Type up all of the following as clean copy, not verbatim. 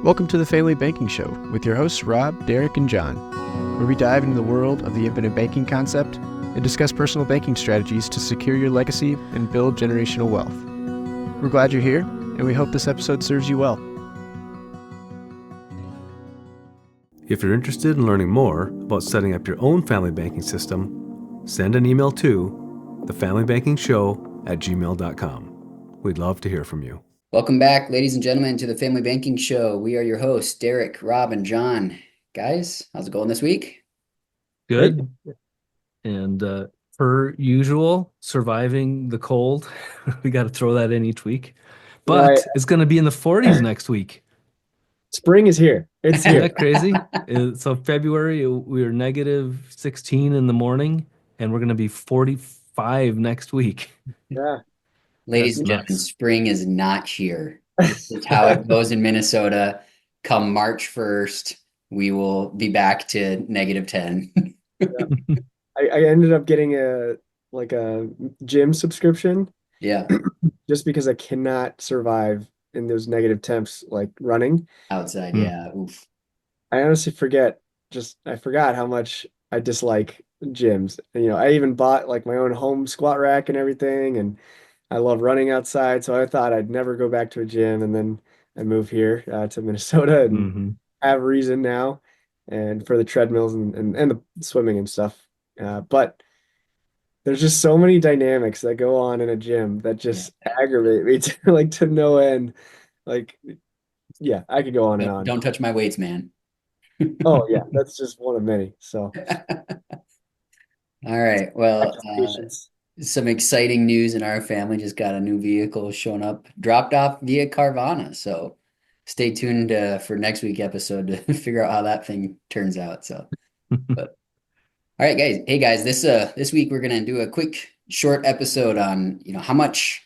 Welcome to the Family Banking Show with your hosts Rob, Derek, and John, where we dive into the world of the infinite banking concept and discuss personal banking strategies to secure your legacy and build generational wealth. We're glad you're here, and we hope this episode serves you well. If you're interested in learning more about setting up your own family banking system, send an email to thefamilybankingshow@gmail.com. We'd love to hear from you. Welcome back, ladies and gentlemen, to the Family Banking Show. We are your hosts, Derek, Rob, and John. Guys, how's it going this week? Good. And per usual, surviving the cold. We got to throw that in each week. But it's going to be in the 40s next week. Spring is here. It's here. Isn't that crazy? So February, we were negative 16 in the morning, and we're going to be 45 next week. Yeah. Ladies and gentlemen, spring is not here. This is how it goes in Minnesota. Come March 1st, we will be back to negative 10. Yeah. I ended up getting a gym subscription. Yeah. Just because I cannot survive in those negative temps, like running outside. Yeah. Oof. I honestly forgot how much I dislike gyms. And, I even bought like my own home squat rack and everything, and I love running outside. So I thought I'd never go back to a gym, and then I moved here to Minnesota and have reason now, and for the treadmills and the swimming and stuff. But there's just so many dynamics that go on in a gym that just aggravate me to no end. Like, yeah, I could go on and on. Don't touch my weights, man. Oh yeah, that's just one of many. So, all right. Well, some exciting news in our family. Just got a new vehicle showing up, dropped off via Carvana. So stay tuned for next week's episode to figure out how that thing turns out. So, but all right, guys. Hey, guys. This week we're gonna do a quick, short episode on how much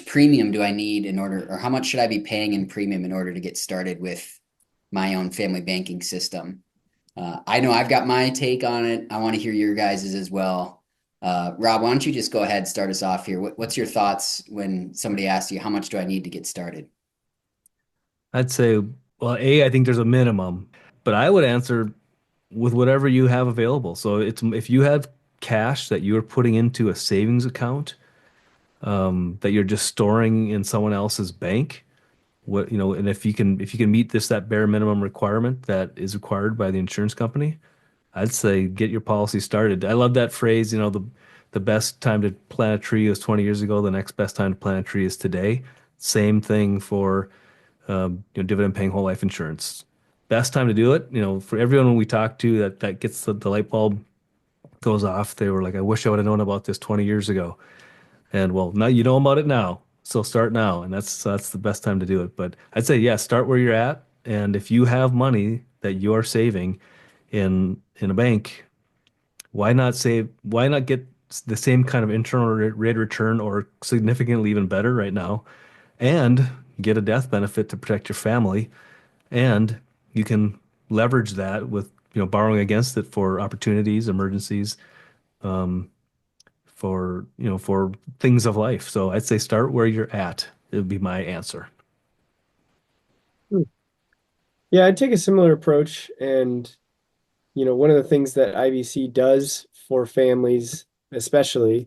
premium do I need or how much should I be paying in premium in order to get started with my own family banking system. I know I've got my take on it. I want to hear your guys's as well. Rob, why don't you just go ahead and start us off here? What's your thoughts when somebody asks you, how much do I need to get started? I'd say, well, I think there's a minimum, but I would answer with whatever you have available. So if you have cash that you're putting into a savings account, that you're just storing in someone else's bank, and if you can meet that bare minimum requirement that is required by the insurance company, I'd say get your policy started. I love that phrase, the best time to plant a tree was 20 years ago. The next best time to plant a tree is today. Same thing for dividend paying whole life insurance. Best time to do it, for everyone we talk to that gets the light bulb goes off, they were like, I wish I would have known about this 20 years ago. And well, now you know about it now. So start now. And that's the best time to do it. But I'd say, start where you're at. And if you have money that you are saving in a bank, why not get the same kind of internal rate of return or significantly even better right now, and get a death benefit to protect your family, and you can leverage that with borrowing against it for opportunities, emergencies, for things of life. So I'd say start where you're at. It would be my answer. Yeah, I'd take a similar approach, and one of the things that IBC does for families especially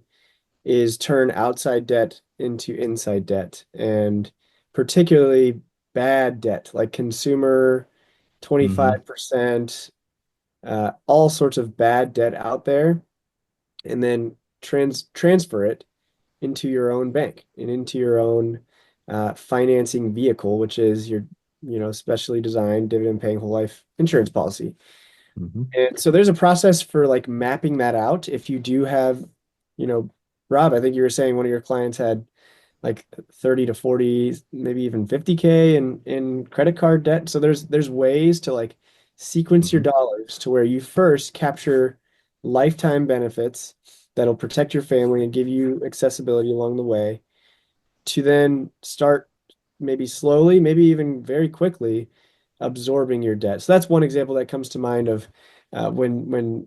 is turn outside debt into inside debt, and particularly bad debt, like consumer 25%, all sorts of bad debt out there, and then transfer it into your own bank and into your own financing vehicle, which is your specially designed dividend paying whole life insurance policy. And so there's a process for like mapping that out. If you do have, Rob, I think you were saying one of your clients had like 30 to 40, maybe even 50K in credit card debt. So there's ways to like sequence your dollars to where you first capture lifetime benefits that'll protect your family and give you accessibility along the way, to then start maybe slowly, maybe even very quickly absorbing your debt. So that's one example that comes to mind of when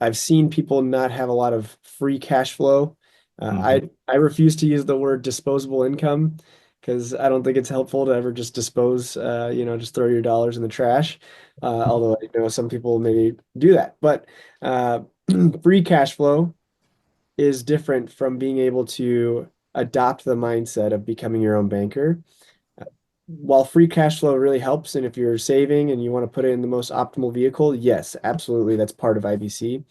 I've seen people not have a lot of free cash flow. I refuse to use the word disposable income because I don't think it's helpful to ever just dispose, just throw your dollars in the trash. Although I know some people maybe do that, but uh, free cash flow is different from being able to adopt the mindset of becoming your own banker. While free cash flow really helps, and if you're saving and you want to put it in the most optimal vehicle, yes, absolutely, that's part of IBC.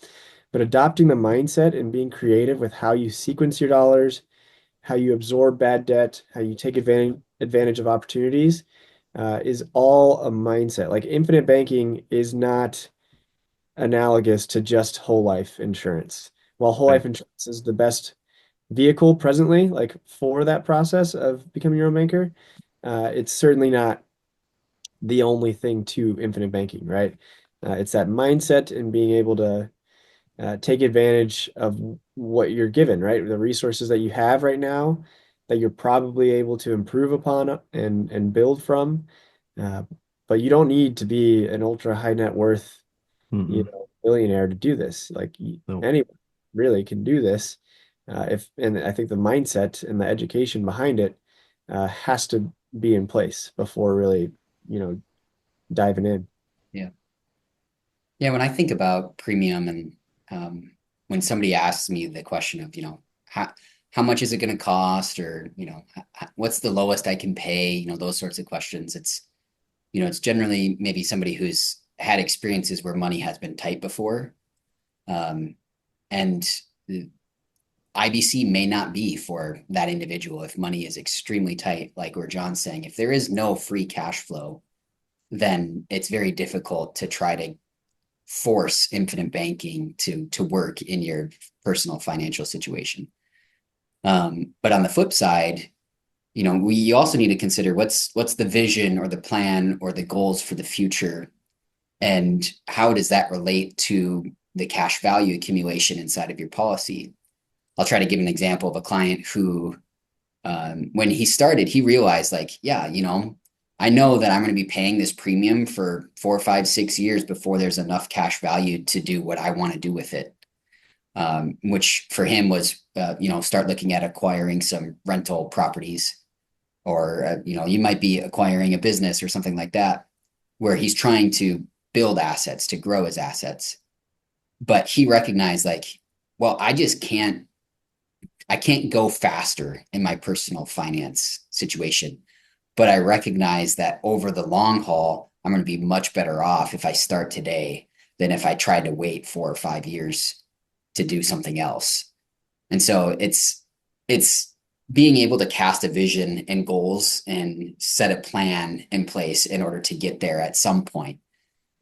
But adopting the mindset and being creative with how you sequence your dollars, how you absorb bad debt, how you take advantage of opportunities, is all a mindset. Like infinite banking is not analogous to just whole life insurance. While whole Right. life insurance is the best vehicle presently, like for that process of becoming your own banker, it's certainly not the only thing to infinite banking, right? It's that mindset and being able to take advantage of what you're given, right? The resources that you have right now that you're probably able to improve upon and build from. Uh, but you don't need to be an ultra high net worth, Mm-mm. billionaire to do this. Like No. anyone really can do this. And I think the mindset and the education behind it has to be in place before really, you know, diving in. Yeah. Yeah, when I think about premium and when somebody asks me the question of, how much is it going to cost, or, what's the lowest I can pay, those sorts of questions, it's generally maybe somebody who's had experiences where money has been tight before. And the IBC may not be for that individual if money is extremely tight, like where John's saying, if there is no free cash flow, then it's very difficult to try to force infinite banking to work in your personal financial situation. But on the flip side, we also need to consider what's the vision or the plan or the goals for the future, and how does that relate to the cash value accumulation inside of your policy. I'll try to give an example of a client who, when he started, he realized, like, yeah, I know that I'm going to be paying this premium for 4, 5, 6 years before there's enough cash value to do what I want to do with it. Which for him was, start looking at acquiring some rental properties, or, you might be acquiring a business or something like that, where he's trying to build assets to grow his assets. But he recognized, like, well, I can't go faster in my personal finance situation. But I recognize that over the long haul, I'm going to be much better off if I start today than if I tried to wait 4 or 5 years to do something else. And so it's being able to cast a vision and goals and set a plan in place in order to get there at some point.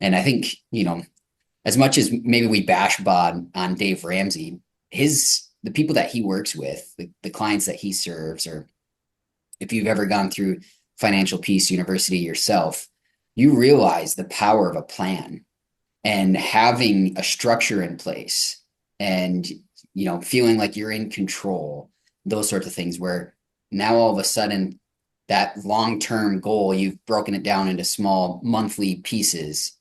And I think, as much as maybe we bash Bod on Dave Ramsey, the people that he works with, the clients that he serves, or if you've ever gone through Financial Peace University yourself, you realize the power of a plan and having a structure in place, and feeling like you're in control, those sorts of things, where now all of a sudden that long-term goal, you've broken it down into small monthly pieces,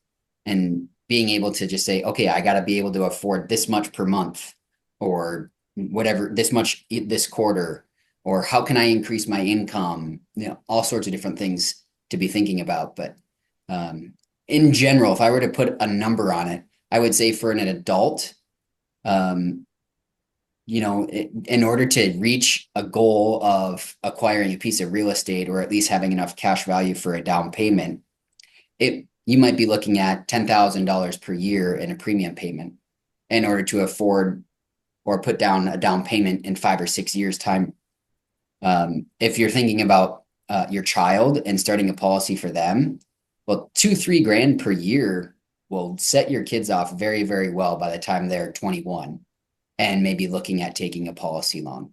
and being able to just say, okay, I got to be able to afford this much per month, or whatever, this much this quarter, or how can I increase my income, all sorts of different things to be thinking about. But in general, if I were to put a number on it, I would say for an adult, um, in order to reach a goal of acquiring a piece of real estate, or at least having enough cash value for a down payment, you might be looking at $10,000 per year in a premium payment in order to afford or put down a down payment in 5 or 6 years' time. If you're thinking about your child and starting a policy for them, well, 2, 3 grand per year will set your kids off very, very well by the time they're 21 and maybe looking at taking a policy loan.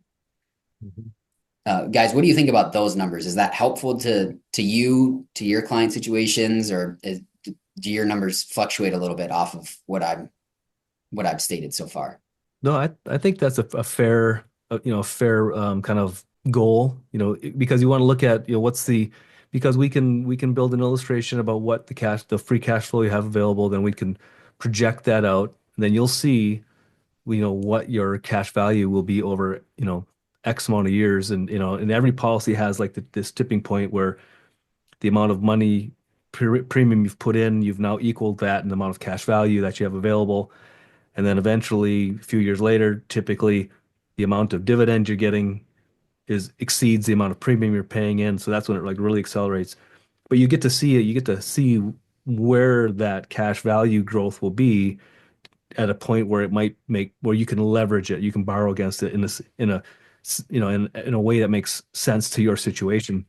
Guys, what do you think about those numbers? Is that helpful to your client situations, or do your numbers fluctuate a little bit off of what I've stated so far? No, I think that's a fair, fair kind of goal, because you want to look at, because we can build an illustration about what the free cash flow you have available, then we can project that out, and then you'll see, what your cash value will be over, X amount of years, and and every policy has like this tipping point where the amount of money premium you've put in, you've now equaled that in the amount of cash value that you have available. And then eventually, a few years later, typically the amount of dividend you're getting is exceeds the amount of premium you're paying in. So that's when it like really accelerates. But you get to see it, you get to see where that cash value growth will be at a point where it might make where you can leverage it, you can borrow against it in a way that makes sense to your situation.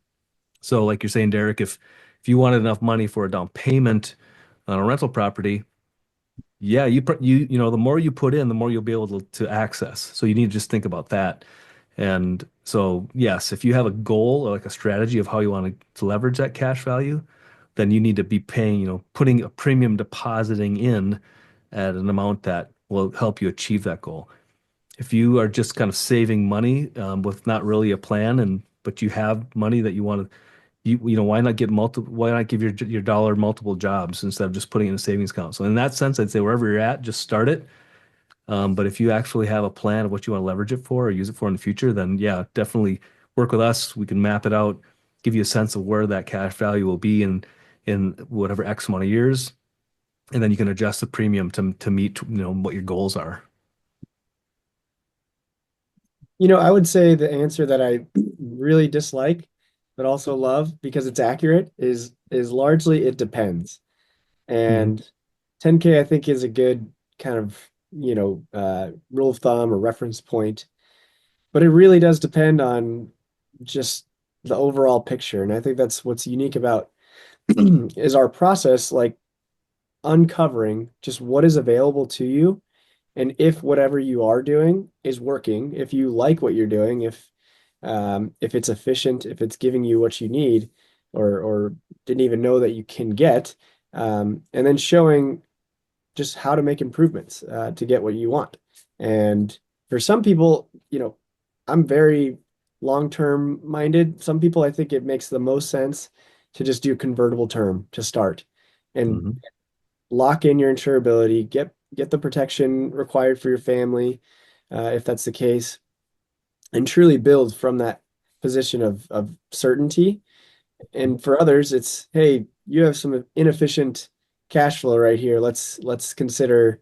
So like you're saying, Derek, if you wanted enough money for a down payment on a rental property, yeah, the more you put in, the more you'll be able to access. So you need to just think about that. And so yes, if you have a goal or like a strategy of how you want to leverage that cash value, then you need to be paying, putting a premium depositing in at an amount that will help you achieve that goal. If you are just kind of saving money with not really a plan, but you have money that you want to, why not give your dollar multiple jobs instead of just putting it in a savings account? So in that sense, I'd say wherever you're at, just start it. But if you actually have a plan of what you want to leverage it for or use it for in the future, then yeah, definitely work with us. We can map it out, give you a sense of where that cash value will be in whatever X amount of years, and then you can adjust the premium to meet what your goals are. I would say the answer that I really dislike, but also love because it's accurate, is largely it depends. Mhm. And 10K, I think, is a good kind of, rule of thumb or reference point. But it really does depend on just the overall picture. And I think that's what's unique about is our process, like uncovering just what is available to you. And if whatever you are doing is working, if you like what you're doing, if it's efficient, if it's giving you what you need, or didn't even know that you can get, and then showing just how to make improvements to get what you want. And for some people, I'm very long-term minded. Some people, I think it makes the most sense to just do convertible term to start and Mhm. lock in your insurability, get the protection required for your family, if that's the case, and truly build from that position of certainty. And for others, it's, hey, you have some inefficient cash flow right here. Let's consider,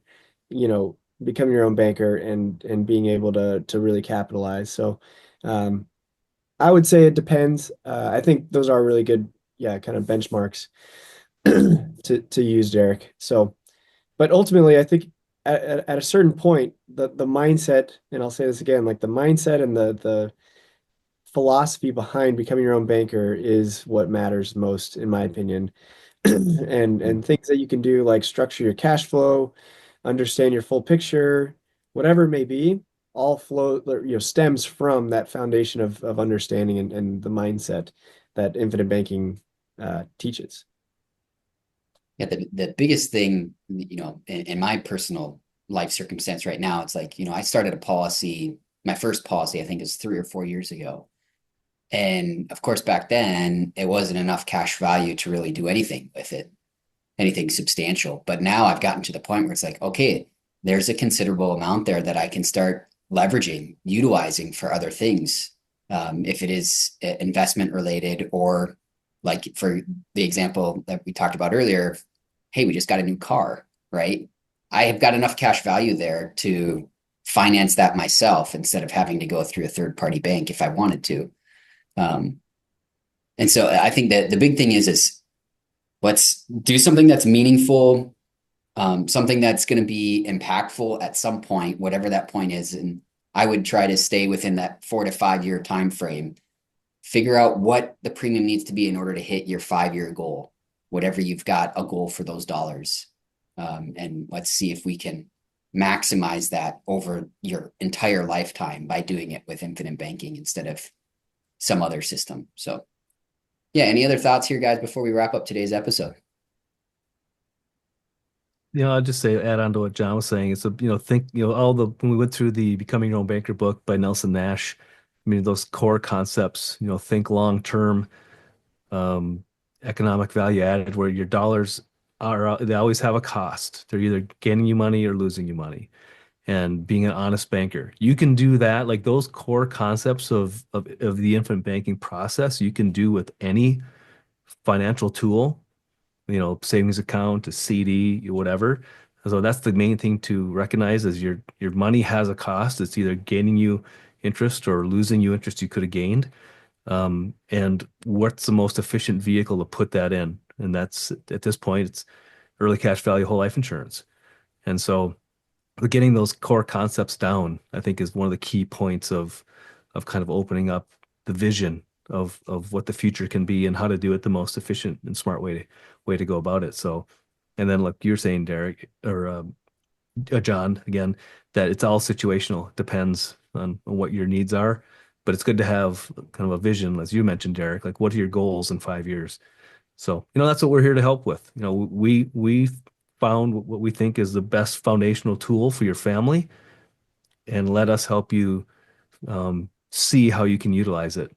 becoming your own banker and being able to really capitalize. So I would say it depends. I think those are really good, yeah, kind of benchmarks to use, Derek. So, but ultimately, I think at a certain point, the mindset, and I'll say this again, like the mindset and the philosophy behind becoming your own banker is what matters most, in my opinion. And things that you can do, like structure your cash flow, understand your full picture, whatever it may be, all stems from that foundation of understanding and the mindset that infinite banking teaches. Yeah, the biggest thing, in my personal life circumstance right now, it's like, I started a policy, my first policy, I think is 3 or 4 years ago. And of course, back then it wasn't enough cash value to really do anything with it, anything substantial. But now I've gotten to the point where it's like, okay, there's a considerable amount there that I can start leveraging, utilizing for other things. If it is investment related, or like for the example that we talked about earlier, hey, we just got a new car, right? I have got enough cash value there to finance that myself instead of having to go through a third party bank if I wanted to. Um, and so I think that the big thing is let's do something that's meaningful, something that's going to be impactful at some point, whatever that point is. And I would try to stay within that 4 to 5 year time frame. Figure out what the premium needs to be in order to hit your 5 year goal, whatever you've got a goal for those dollars. And let's see if we can maximize that over your entire lifetime by doing it with infinite banking instead of some other system. So, yeah, any other thoughts here, guys, before we wrap up today's episode? I'll just say add on to what John was saying. It's think, when we went through the Becoming Your Own Banker book by Nelson Nash, I mean, those core concepts, think long term, um, economic value added, where your dollars they always have a cost. They're either gaining you money or losing you money. and being an honest banker. You can do that, like those core concepts of the infinite banking process, you can do with any financial tool, savings account, a CD, whatever. So that's the main thing to recognize is your money has a cost. It's either gaining you interest or losing you interest you could have gained. And what's the most efficient vehicle to put that in? And that's, at this point, it's early cash value whole life insurance. And so getting those core concepts down, I think, is one of the key points of kind of opening up the vision of what the future can be and how to do it the most efficient and smart way to go about it. So, and then like you're saying, Derek, or John, again, that it's all situational. It depends on what your needs are, but it's good to have kind of a vision, as you mentioned, Derek, like what are your goals in 5 years? So, that's what we're here to help with. We found what we think is the best foundational tool for your family, and let us help you see how you can utilize it.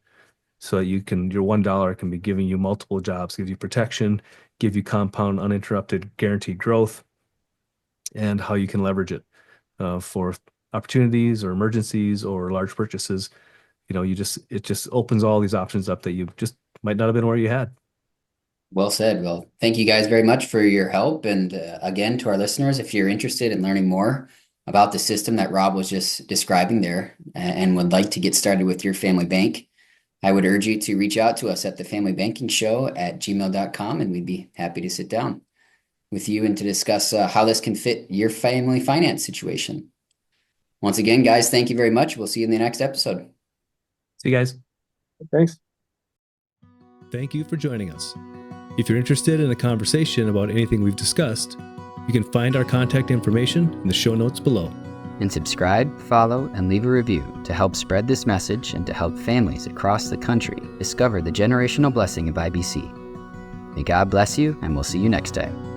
So that your $1 can be giving you multiple jobs, give you protection, give you compound uninterrupted guaranteed growth, and how you can leverage it for opportunities or emergencies or large purchases. It just opens all these options up that you just might not have been aware you had. Well said. Well, thank you guys very much for your help. And again, to our listeners, if you're interested in learning more about the system that Rob was just describing there and would like to get started with your family bank, I would urge you to reach out to us at thefamilybankingshow@gmail.com, and we'd be happy to sit down with you and to discuss how this can fit your family finance situation. Once again, guys, thank you very much. We'll see you in the next episode. See you guys. Thanks. Thank you for joining us. If you're interested in a conversation about anything we've discussed, you can find our contact information in the show notes below. And subscribe, follow, and leave a review to help spread this message and to help families across the country discover the generational blessing of IBC. May God bless you, and we'll see you next time.